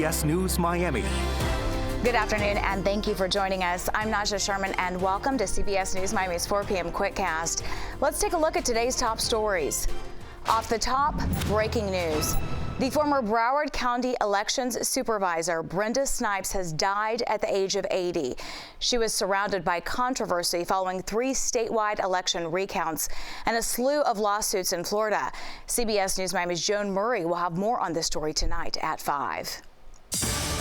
CBS News Miami. Good afternoon, and thank you for joining us. I'm Naja Sherman, and welcome to CBS News Miami's 4 p.m. Quickcast. Let's take a look at today's top stories. Off the top, breaking news. The former Broward County Elections Supervisor, Brenda Snipes, has died at the age of 80. She was surrounded by controversy following 3 statewide election recounts and a slew of lawsuits in Florida. CBS News Miami's Joan Murray will have more on this story tonight at 5.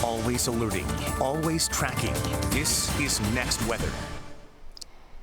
Always alerting, always tracking. This is Next Weather.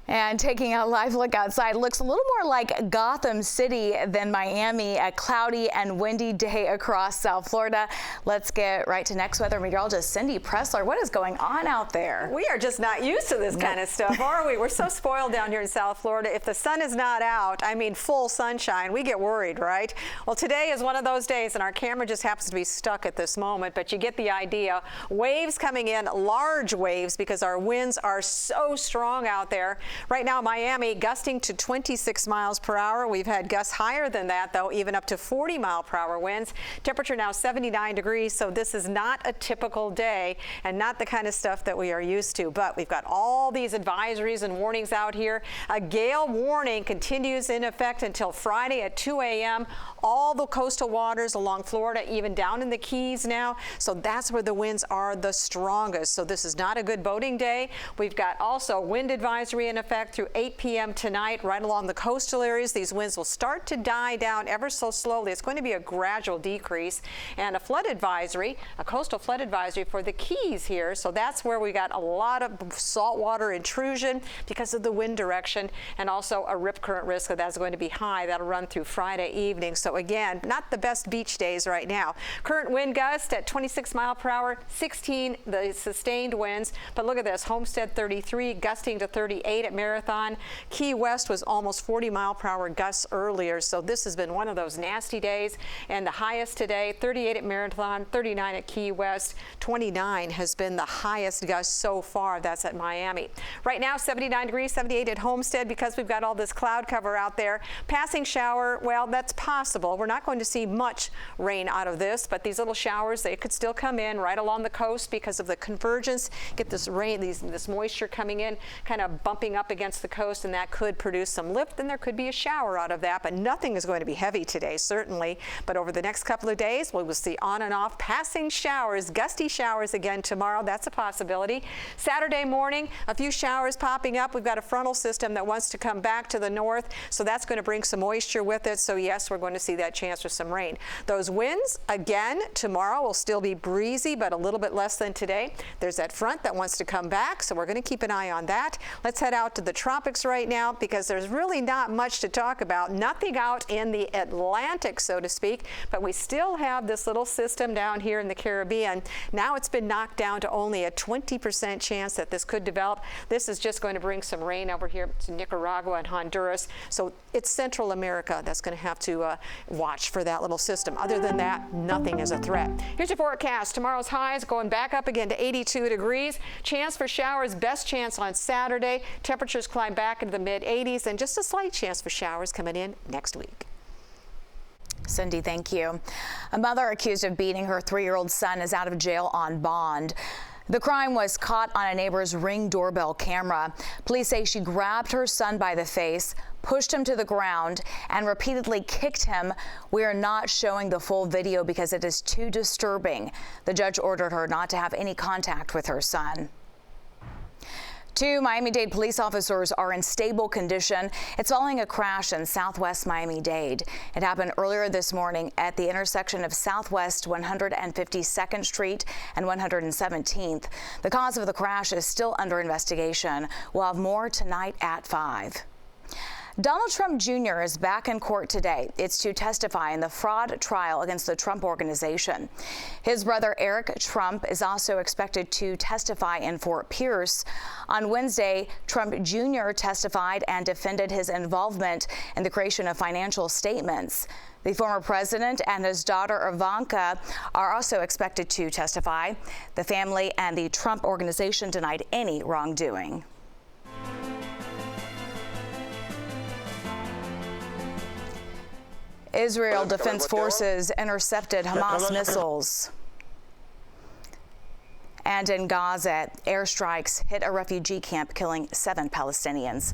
And taking a live look outside, looks a little more like Gotham City than Miami. A cloudy and windy day across South Florida. Let's get right to Next Weather meteorologist Cindy Pressler. What is going on out there? We are just not used to this kind of stuff, are we? We're so spoiled down here in South Florida. If the sun is not out, I mean full sunshine, we get worried, right? Well, today is one of those days, and our camera just happens to be stuck at this moment, but you get the idea. Waves coming in, large waves, because our winds are so strong out there. Right now, Miami gusting to 26 miles per hour. We've had gusts higher than that, though, even up to 40 mile per hour winds. Temperature now 79 degrees, so this is not a typical day and not the kind of stuff that we are used to. But we've got all these advisories and warnings out here. A gale warning continues in effect until Friday at 2 a.m. All the coastal waters along Florida, even down in the Keys now. So that's where the winds are the strongest. So this is not a good boating day. We've got also wind advisory in effect through 8 p.m. tonight, right along the coastal areas. These winds will start to die down ever so slowly. It's going to be a gradual decrease, and a flood advisory, a coastal flood advisory for the Keys here. So that's where we got a lot of saltwater intrusion because of the wind direction, and also a rip current risk that's going to be high. That'll run through Friday evening. So again, not the best beach days right now. Current wind gust at 26 mile per hour, 16 the sustained winds. But look at this, Homestead 33, gusting to 38 at Marathon. Key West was almost 40 mile per hour gusts earlier, so this has been one of those nasty days. And the highest today, 38 at Marathon, 39 at Key West, 29 has been the highest gust so far. That's at Miami. Right now, 79 degrees, 78 at Homestead, because we've got all this cloud cover out there. Passing shower, well, that's possible. We're not going to see much rain out of this, but these little showers, they could still come in right along the coast because of the convergence. Get this rain, this moisture coming in, kind of bumping up against the coast, and that could produce some lift, and there could be a shower out of that, but nothing is going to be heavy today, certainly. But over the next couple of days, we will see on and off passing showers, gusty showers again tomorrow. That's a possibility. Saturday morning, a few showers popping up. We've got a frontal system that wants to come back to the north, so that's going to bring some moisture with it. So yes, we're going to see that chance for some rain. Those winds, again, tomorrow will still be breezy, but a little bit less than today. There's that front that wants to come back, so we're going to keep an eye on that. Let's head out to the tropics right now, because there's really not much to talk about. Nothing out in the Atlantic, so to speak, but we still have this little system down here in the Caribbean. Now it's been knocked down to only a 20% chance that this could develop. This is just going to bring some rain over here to Nicaragua and Honduras. So it's Central America that's going to have to watch for that little system. Other than that, nothing is a threat. Here's your forecast. Tomorrow's highs going back up again to 82 degrees. Chance for showers, best chance on Saturday. Temperatures climb back into the mid-80s, and just a slight chance for showers coming in next week. Cindy, thank you. A mother accused of beating her 3-year-old son is out of jail on bond. The crime was caught on a neighbor's Ring doorbell camera. Police say she grabbed her son by the face, pushed him to the ground, and repeatedly kicked him. We are not showing the full video because it is too disturbing. The judge ordered her not to have any contact with her son. 2 Miami-Dade police officers are in stable condition. It's following a crash in Southwest Miami-Dade. It happened earlier this morning at the intersection of Southwest 152nd Street and 117th. The cause of the crash is still under investigation. We'll have more tonight at 5. Donald Trump Jr. is back in court today. It's to testify in the fraud trial against the Trump Organization. His brother Eric Trump is also expected to testify in Fort Pierce. On Wednesday, Trump Jr. testified and defended his involvement in the creation of financial statements. The former president and his daughter Ivanka are also expected to testify. The family and the Trump Organization denied any wrongdoing. Israel Defense Forces intercepted Hamas missiles. And in Gaza, airstrikes hit a refugee camp, killing 7 Palestinians.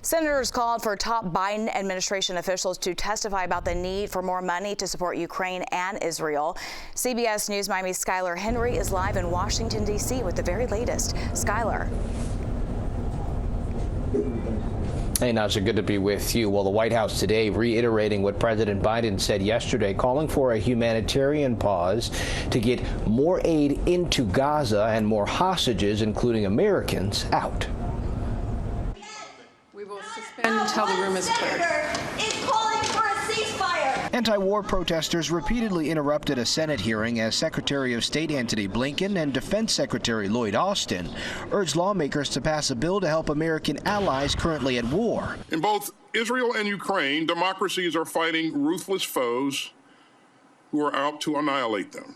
Senators called for top Biden administration officials to testify about the need for more money to support Ukraine and Israel. CBS News Miami's Skylar Henry is live in Washington, D.C. with the very latest. Skylar. Hey, Naja, good to be with you. Well, the White House today reiterating what President Biden said yesterday, calling for a humanitarian pause to get more aid into Gaza and more hostages, including Americans, out. We will suspend until the room is cleared. Anti-war protesters repeatedly interrupted a Senate hearing as Secretary of State Antony Blinken and Defense Secretary Lloyd Austin urged lawmakers to pass a bill to help American allies currently at war. In both Israel and Ukraine, democracies are fighting ruthless foes who are out to annihilate them.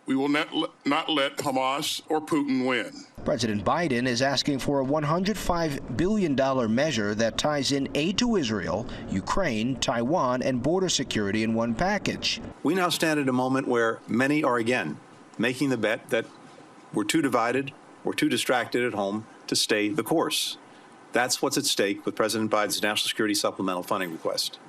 We will not let Hamas or Putin win. President Biden is asking for a $105 billion measure that ties in aid to Israel, Ukraine, Taiwan, and border security in one package. We now stand at a moment where many are again making the bet that we're too divided, we're too distracted at home to stay the course. That's what's at stake with President Biden's national security supplemental funding request.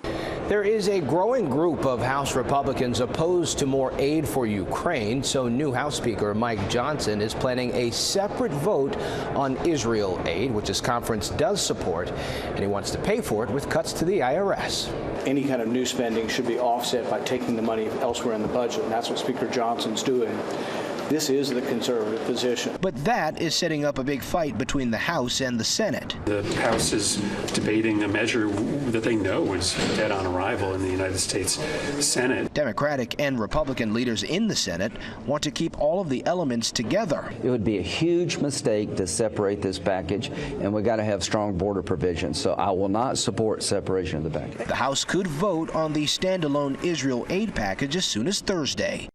There is a growing group of House Republicans opposed to more aid for Ukraine, so new House Speaker Mike Johnson is planning a separate vote on Israel aid, which his conference does support, and he wants to pay for it with cuts to the IRS. Any kind of new spending should be offset by taking the money elsewhere in the budget, and that's what Speaker Johnson's doing. This is the conservative position. But that is setting up a big fight between the House and the Senate. The House is debating a measure that they know is dead on arrival in the United States Senate. Democratic and Republican leaders in the Senate want to keep all of the elements together. It would be a huge mistake to separate this package, and we got to have strong border provisions. So I will not support separation of the package. The House could vote on the standalone Israel aid package as soon as Thursday.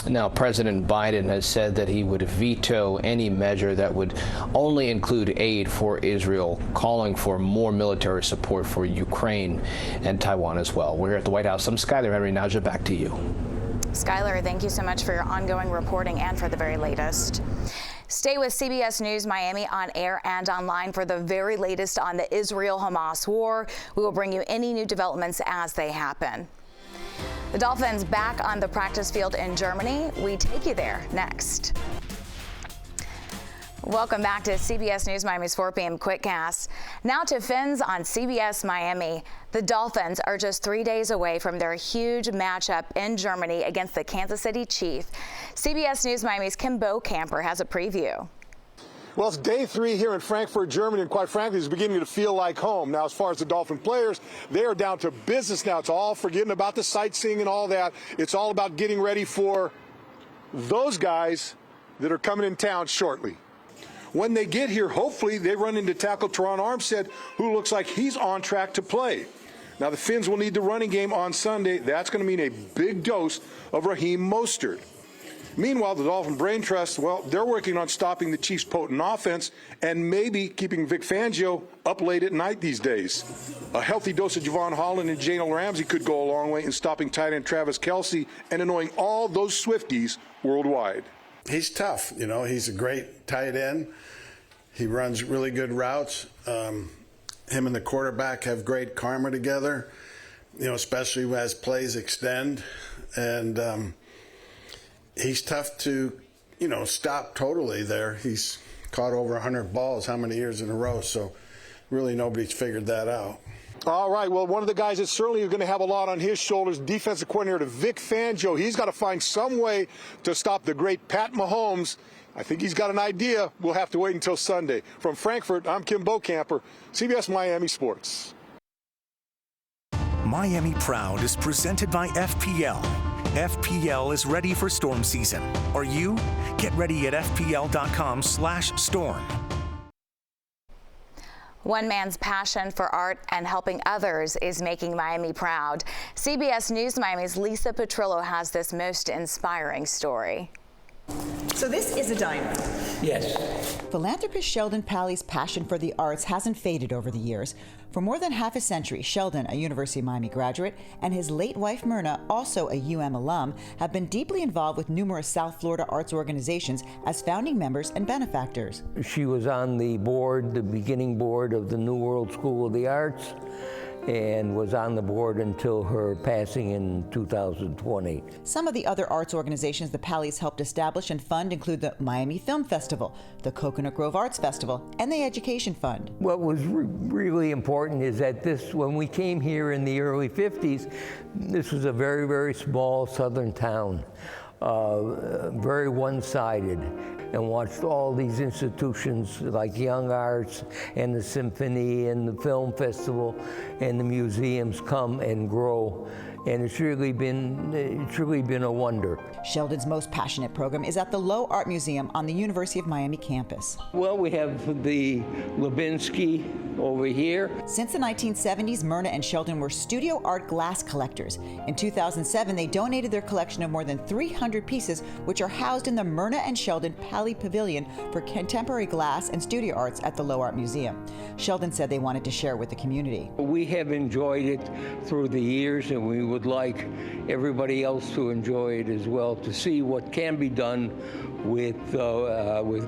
Now, President Biden has said that he would veto any measure that would only include aid for Israel, calling for more military support for Ukraine and Taiwan as well. We're here at the White House. I'm Skylar Henry. Naja, back to you. Skylar, thank you so much for your ongoing reporting and for the very latest. Stay with CBS News Miami on air and online for the very latest on the Israel-Hamas war. We will bring you any new developments as they happen. The Dolphins back on the practice field in Germany. We take you there next. Welcome back to CBS News Miami's 4 p.m. Quickcast. Now to Fins on CBS Miami. The Dolphins are just 3 days away from their huge matchup in Germany against the Kansas City Chiefs. CBS News Miami's Kim Camper has a preview. Well, it's day 3 here in Frankfurt, Germany, and quite frankly, it's beginning to feel like home. Now, as far as the Dolphin players, they are down to business now. It's all forgetting about the sightseeing and all that. It's all about getting ready for those guys that are coming in town shortly. When they get here, hopefully, they run into tackle Teron Armstead, who looks like he's on track to play. Now, the Finns will need the running game on Sunday. That's going to mean a big dose of Raheem Mostert. Meanwhile, the Dolphin Brain Trust, well, they're working on stopping the Chiefs' potent offense and maybe keeping Vic Fangio up late at night these days. A healthy dose of Javon Holland and Jalen Ramsey could go a long way in stopping tight end Travis Kelce and annoying all those Swifties worldwide. He's tough. You know, he's a great tight end. He runs really good routes. Him and the quarterback have great karma together, you know, especially as plays extend. And he's tough to, you know, stop totally there. He's caught over 100 balls how many years in a row, so really nobody's figured that out. All right, well, one of the guys that certainly is going to have a lot on his shoulders, defensive coordinator Vic Fangio. He's got to find some way to stop the great Pat Mahomes. I think he's got an idea. We'll have to wait until Sunday. From Frankfurt, I'm Kim Camper, CBS Miami Sports. Miami Proud is presented by FPL. FPL is ready for storm season. Are you? Get ready at fpl.com/storm. One man's passion for art and helping others is making Miami proud. CBS News Miami's Lisa Petrillo has this most inspiring story. So this is a diamond. Yes. Philanthropist Sheldon Palley's passion for the arts hasn't faded over the years. For more than half a century, Sheldon, a University of Miami graduate, and his late wife Myrna, also a UM alum, have been deeply involved with numerous South Florida arts organizations as founding members and benefactors. She was on the board, the beginning board of the New World School of the Arts, and was on the board until her passing in 2020. Some of the other arts organizations the Palleys helped establish and fund include the Miami Film Festival, the Coconut Grove Arts Festival, and the Education Fund. What was really important is that when we came here in the early 50s, this was a very, very small southern town, very one-sided, and watched all these institutions like Young Arts and the Symphony and the Film Festival and the museums come and grow. And it's really been a wonder. Sheldon's most passionate program is at the Low Art Museum on the University of Miami campus. Well, we have the Lubinsky over here. Since the 1970s, Myrna and Sheldon were studio art glass collectors. In 2007, they donated their collection of more than 300 pieces, which are housed in the Myrna and Sheldon Palley Pavilion for contemporary glass and studio arts at the Low Art Museum. Sheldon said they wanted to share with the community. We have enjoyed it through the years, and we would like everybody else to enjoy it as well, to see what can be done with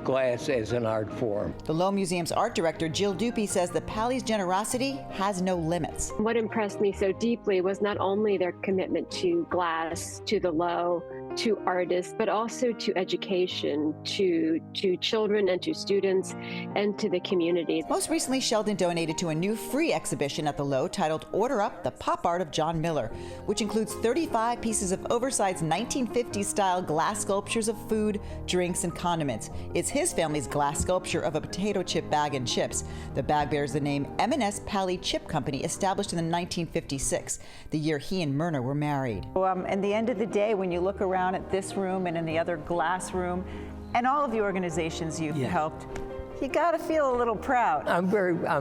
glass as an art form. The Low Museum's art director, Jill Dupy, says the Palley's generosity has no limits. What impressed me so deeply was not only their commitment to glass, to the Low, to artists, but also to education, to children and to students, and to the community. Most recently, Sheldon donated to a new free exhibition at the Low titled Order Up, the Pop Art of John Miller, which includes 35 pieces of oversized 1950s-style glass sculptures of food, drinks, and condiments. It's his family's glass sculpture of a potato chip bag and chips. The bag bears the name M&S Palley Chip Company, established in 1956, the year he and Myrna were married. At the end of the day, when you look around at this room and in the other glass room, and all of the organizations you've helped, you got to feel a little proud. I'm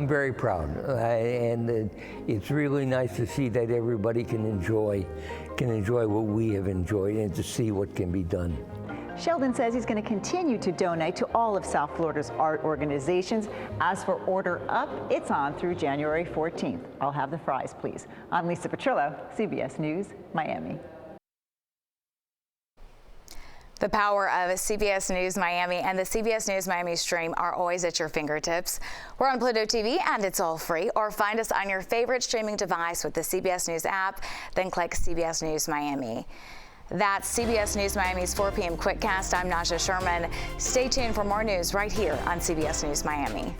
very proud, and it's really nice to see that everybody can enjoy what we have enjoyed, and to see what can be done. Sheldon says he's going to continue to donate to all of South Florida's art organizations. As for Order Up, it's on through January 14th. I'll have the fries, please. I'm Lisa Petrillo, CBS News, Miami. The power of CBS News Miami and the CBS News Miami stream are always at your fingertips. We're on Pluto TV and it's all free, or find us on your favorite streaming device with the CBS News app, then click CBS News Miami. That's CBS News Miami's 4 p.m. Quickcast. I'm Naja Sherman. Stay tuned for more news right here on CBS News Miami.